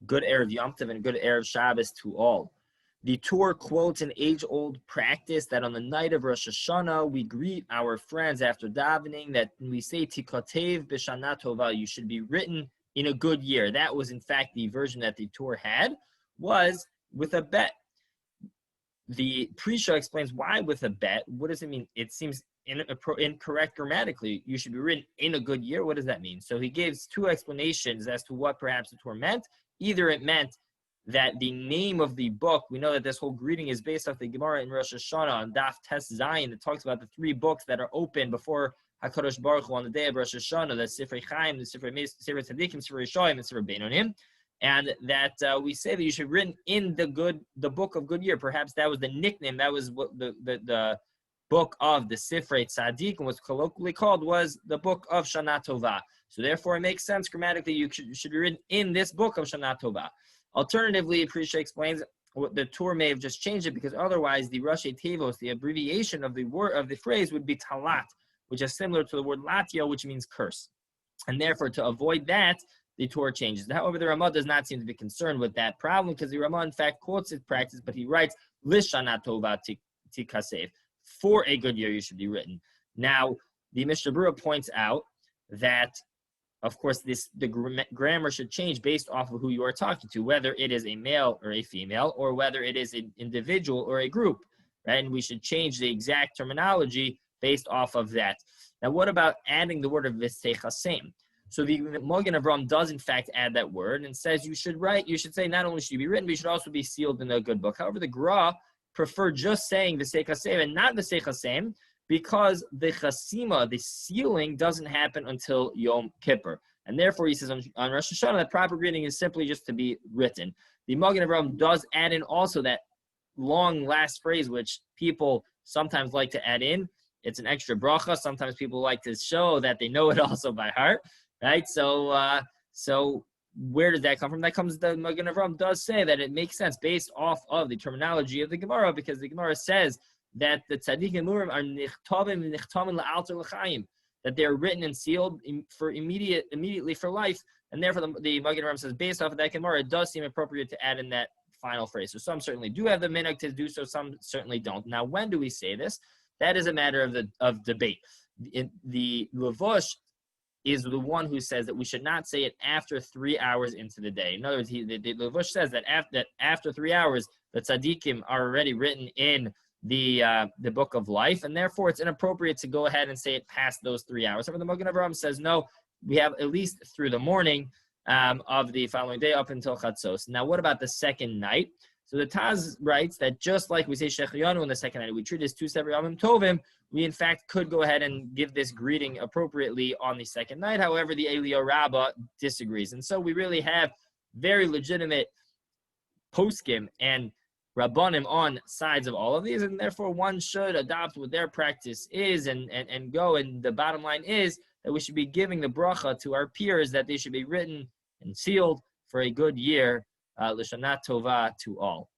good Erev Yom Tov and good Erev Shabbos to all. The Torah quotes an age-old practice that on the night of Rosh Hashanah, we greet our friends after davening, that we say, Tikatev b'shana tova, you should be written in a good year. That was, in fact, the version that the Torah had, was with a bet. The Prisha explains why with a bet. What does it mean? It seems incorrect grammatically. You should be written in a good year. What does that mean? So he gives two explanations as to what perhaps the Torah meant. Either it meant that the name of the book, we know that this whole greeting is based off the Gemara in Rosh Hashanah on Daf Tes Zayin that talks about the three books that are open before HaKadosh Baruch Hu on the day of Rosh Hashanah, the Sifrei Chaim, the Sifrei Tzadikim, Sifrei Shoim, and Sifrei Beinonim, and that we say that you should be written in the book of good year. Perhaps that was the nickname, that was what the book of the Sifrei Tzadikim was colloquially called, was the book of Shana Tova. So therefore it makes sense grammatically you should be written in this book of Shana Tova. Alternatively, Prisha explains what the Torah may have just changed it because otherwise the Rashi Tevos, the abbreviation of the word of the phrase would be talat, which is similar to the word latio, which means curse. And therefore, to avoid that, the Torah changes. However, the Ramah does not seem to be concerned with that problem because the Ramah, in fact, quotes his practice, but he writes, Lishana Tova Tikasev, for a good year you should be written. Now, the Mishnah Berurah points out that of course, the grammar should change based off of who you are talking to, whether it is a male or a female, or whether it is an individual or a group, right? And we should change the exact terminology based off of that. Now, what about adding the word of v'seichasem? So the Magen Avraham does, in fact, add that word and says you should say not only should you be written, but you should also be sealed in a good book. However, the Gra prefer just saying v'seichasem and not v'seichasem, because the chasima, the sealing, doesn't happen until Yom Kippur. And therefore, he says on Rosh Hashanah, that proper greeting is simply just to be written. The Magen Avraham does add in also that long last phrase, which people sometimes like to add in. It's an extra bracha. Sometimes people like to show that they know it also by heart, right? So where does that come from? That comes, the Magen Avraham does say that it makes sense based off of the terminology of the Gemara, because the Gemara says that the tzaddikim murim are nichtavim la'alter l'chaim, that they are written and sealed for immediately for life, and therefore the Magen Avraham says based off of that Gemara, it does seem appropriate to add in that final phrase. So some certainly do have the minhag to do so, some certainly don't. Now, when do we say this? That is a matter of debate. The Levush is the one who says that we should not say it after 3 hours into the day. In other words, the Levush says that after 3 hours, the tzaddikim are already written in the book of life, and therefore it's inappropriate to go ahead and say it past those 3 hours. However, the Magen Avraham says no, we have at least through the morning of the following day up until Chatzos. Now, what about the second night? So the Taz writes that just like we say Shechiyanu on the second night, we treat it as two separate Yomim Tovim, we in fact could go ahead and give this greeting appropriately on the second night. However, the Eliyah Rabbah disagrees. And so we really have very legitimate poskim and Rabbanim on sides of all of these, and therefore one should adopt what their practice is and go. And the bottom line is that we should be giving the bracha to our peers that they should be written and sealed for a good year, l'shana tova to all.